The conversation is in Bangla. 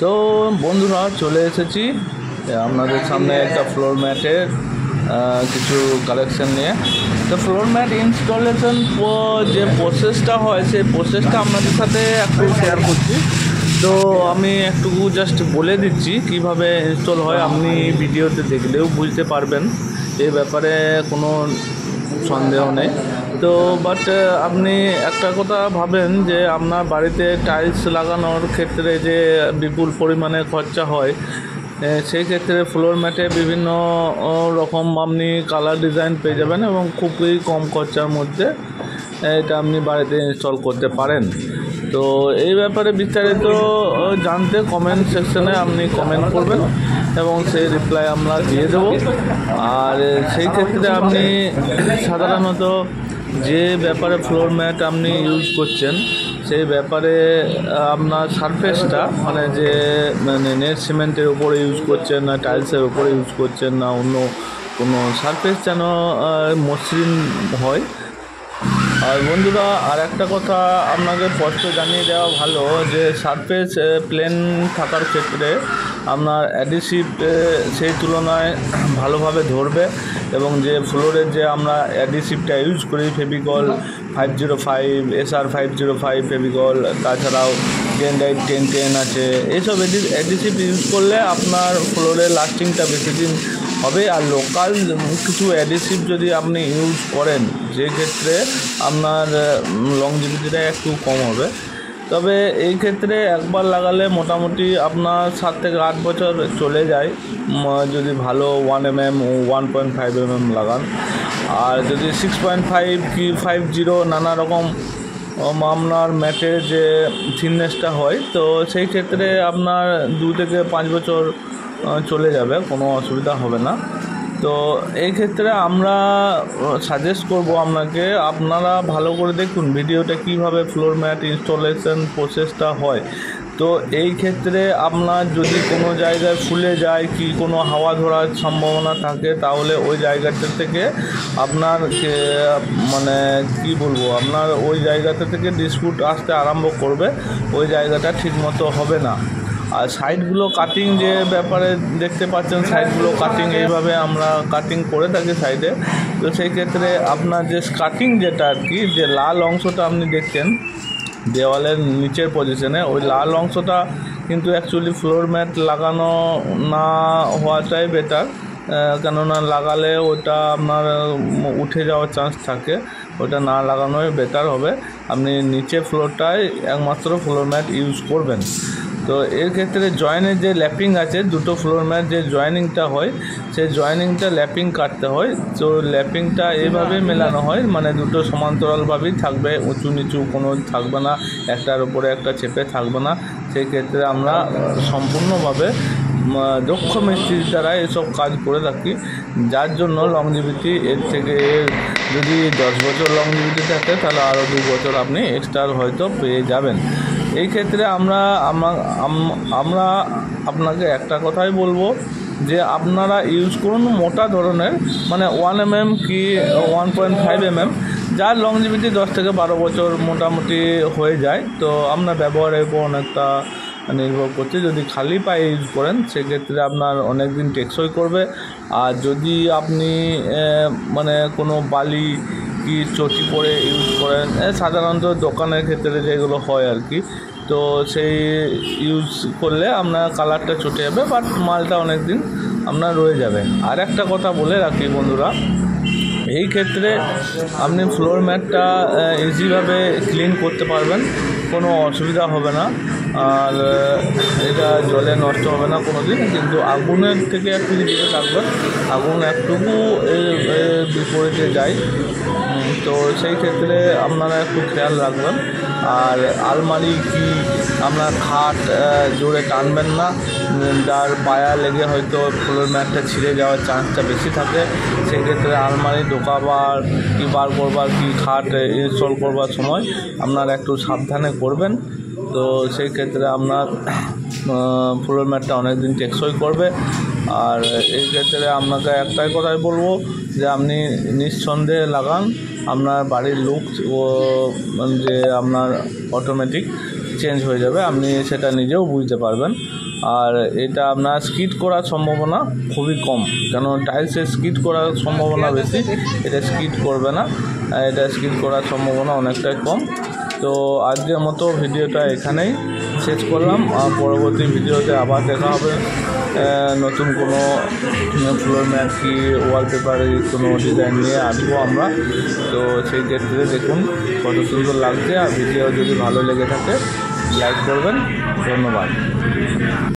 তো বন্ধুরা চলে এসেছি আপনাদের সামনে একটা ফ্লোর ম্যাটের কিছু কালেকশন নিয়ে। তো ফ্লোর ম্যাট ইনস্টলেশন যে প্রসেসটা হয় সেই প্রসেসটা আপনাদের সাথে একটু শেয়ার করছি। তো আমি একটুকু জাস্ট বলে দিচ্ছি কিভাবে ইনস্টল হয়, আপনি ভিডিওতে দেখলেও বুঝতে পারবেন, এই ব্যাপারে কোনো সন্দেহ নেই। তো বাট আপনি একটা কথা ভাবেন যে আপনার বাড়িতে টাইলস লাগানোর ক্ষেত্রে যে বিপুল পরিমাণে খরচা হয়, সেই ক্ষেত্রে ফ্লোর ম্যাটে বিভিন্ন রকম আপনি কালার ডিজাইন পেয়ে যাবেন এবং খুবই কম খরচার মধ্যে এটা আপনি বাড়িতে ইনস্টল করতে পারেন। তো এই ব্যাপারে বিস্তারিত জানতে কমেন্ট সেকশনে আপনি কমেন্ট করবেন এবং সেই রিপ্লাই আমরা দিয়ে দেব। আর সেই ক্ষেত্রে আপনি সাধারণত যে ব্যাপারে ফ্লোর ম্যাট আপনি ইউজ করছেন সেই ব্যাপারে আপনার সারফেসটা যে নেট সিমেন্টের উপরে ইউজ করছেন না টাইলসের উপরে ইউজ করছেন না অন্য কোনো সারফেস যেন মসৃণ হয়। আর বন্ধুরা আর একটা কথা আপনাকে স্পষ্ট জানিয়ে দেওয়া ভালো যে সারফেস প্লেন থাকার ক্ষেত্রে আপনার অ্যাডিসিভ সেই তুলনায় ভালোভাবে ধরবে এবং যে ফ্লোরের যে আমরা অ্যাডিসিভটা ইউজ করি ফেভিকল 505 SR 505 ফেভিকল, তাছাড়াও 1010 আছে, এইসব অ্যাডিসিভ ইউজ করলে আপনার ফ্লোরের লাস্টিংটা বেশি দিন হবে। আর লোকাল কিছু অ্যাডিসিভ যদি আপনি ইউজ করেন সেই ক্ষেত্রে আপনার লংজিভিটিটা একটু কম হবে। তবে এই ক্ষেত্রে একবার লাগালে মোটামুটি আপনার 7 থেকে 8 বছর চলে যায় যদি ভালো 1 mm 1.5 mm লাগান। আর যদি 6.5 কি 50 নানা রকম আপনার ম্যাটের যে থিননেসটা হয়, তো সেই ক্ষেত্রে আপনার 2 থেকে 5 বছর চলে যাবে, কোনো অসুবিধা হবে না। তো এই ক্ষেত্রে আমরা সাজেস্ট করব আপনাকে, আপনারা ভালো করে দেখুন ভিডিওটা কিভাবে ফ্লোর ম্যাট ইনস্টলেশন প্রসেসটা হয়। তো এই ক্ষেত্রে আপনার যদি কোনো জায়গায় ফুলে যায় কি কোনো হাওয়া ধরার সম্ভাবনা থাকে তাহলে ওই জায়গাটা থেকে আপনার আপনার ওই জায়গাটা থেকে ডিসপুট আসতে আরম্ভ করবে, ওই জায়গাটা ঠিকমতো হবে না। আর সাইডগুলো কাটিং যে ব্যাপারে দেখতে পাচ্ছেন, সাইডগুলো কাটিং এইভাবে আমরা কাটিং করে থাকি সাইডে। তো সেই ক্ষেত্রে আপনার যে কাটিং যেটা আর কি, যে লাল অংশটা আপনি দেখছেন দেওয়ালের নিচের পজিশনে, ওই লাল অংশটা কিন্তু অ্যাকচুয়ালি ফ্লোর ম্যাট লাগানো না হওয়াটাই বেটার, কেননা লাগালে ওটা আপনার উঠে যাওয়ার চান্স থাকে, ওটা না লাগানোই বেটার হবে। আপনি নিচে ফ্লোরটায় একমাত্র ফ্লোর ম্যাট ইউজ করবেন। তো এর ক্ষেত্রে জয়েনের যে ল্যাপিং আছে, দুটো ফ্লোর ম্যাট যে জয়েনিংটা হয় সেই জয়েনিংটা ল্যাপিং কাটতে হয়। তো ল্যাপিংটা এইভাবে মেলানো হয়, দুটো সমান্তরালভাবেই থাকবে, উঁচু নিচু কোনো থাকবে না, একটার উপরে একটা চেপে থাকবে না। সেই ক্ষেত্রে আমরা সম্পূর্ণভাবে দক্ষ মিস্ত্রির দ্বারা এসব কাজ করে থাকি, যার জন্য লংজিভিটি এর থেকে যদি 10 বছর লংজিভিটি থাকে তাহলে আরও 2 বছর আপনি এক্সট্রা হয়তো পেয়ে যাবেন। এই ক্ষেত্রে আমরা আপনাকে একটা কথাই বলবো যে আপনারা ইউজ করুন মোটা ধরনের 1 mm কি 1.5 mm, যার লংজিভিটি 10 থেকে 12 বছর মোটামুটি হয়ে যায়। তো আপনার ব্যবহারের উপর অনেকটা নির্ভর করছে। যদি খালি পায়ে ইউজ করেন সেক্ষেত্রে আপনার অনেক দিন টেকসই করবে। আর যদি আপনি কোনো বালি কি চটি পরে ইউজ করেন, সাধারণত দোকানের ক্ষেত্রে যেগুলো হয় আর কি, তো সেই ইউজ করলে আপনার কালারটা চটে যাবে, বাট মালটা অনেক দিন আপনার রয়ে যাবে। আর একটা কথা বলে রাখি বন্ধুরা, এই ক্ষেত্রে আপনি ফ্লোর ম্যাটটা ইজিভাবে ক্লিন করতে পারবেন, কোনো অসুবিধা হবে না। আর এটা জলে নষ্ট হবে না কোনো দিন, কিন্তু আগুনের থেকে একটু দূরে থাকবেন, আগুন একটুকু বিপরীতে যায়, তো সেই ক্ষেত্রে আপনারা একটু খেয়াল রাখবেন। আর আলমারি কি আপনার খাট জোরে টানবেন না, যার পায়া লেগে হয়তো ফ্লোর ম্যাটটা ছিঁড়ে যাওয়ার চান্সটা বেশি থাকে। সেক্ষেত্রে আলমারি ঢোকাবার কি বার করবার কি খাট ইনস্টল করবার সময় আপনারা একটু সাবধানে করবেন। তো সেই ক্ষেত্রে আপনার ফ্লোর ম্যাটটা অনেক দিন টেকসই করবে। আর এই ক্ষেত্রে আপনাকে একটাই কথাই বলবো যে আপনি নিঃসন্দেহে লাগান, আপনার বাড়ির লুক ও যে আপনার অটোমেটিক চেঞ্জ হয়ে যাবে, আপনি সেটা নিজেও বুঝতে পারবেন। আর এটা আপনার স্কিড করার সম্ভাবনা খুবই কম, কেন টাইলসে স্কিড করার সম্ভাবনা বেশি, এটা স্কিড করবে না, এটা স্কিড করার সম্ভাবনা অনেকটাই কম। তো আজকের মতো ভিডিওটা এখানেই শেষ করলাম, আর পরবর্তী ভিডিওতে আবার দেখা হবে নতুন কোনো ফ্লোর ম্যাট কি ওয়ালপেপারে কোনো ডিজাইন নিয়ে আসবো আমরা। তো সেই ক্ষেত্রে দেখুন কত সুন্দর লাগছে, আর ভিডিও যদি ভালো লেগে থাকে লাইক করবেন। ধন্যবাদ।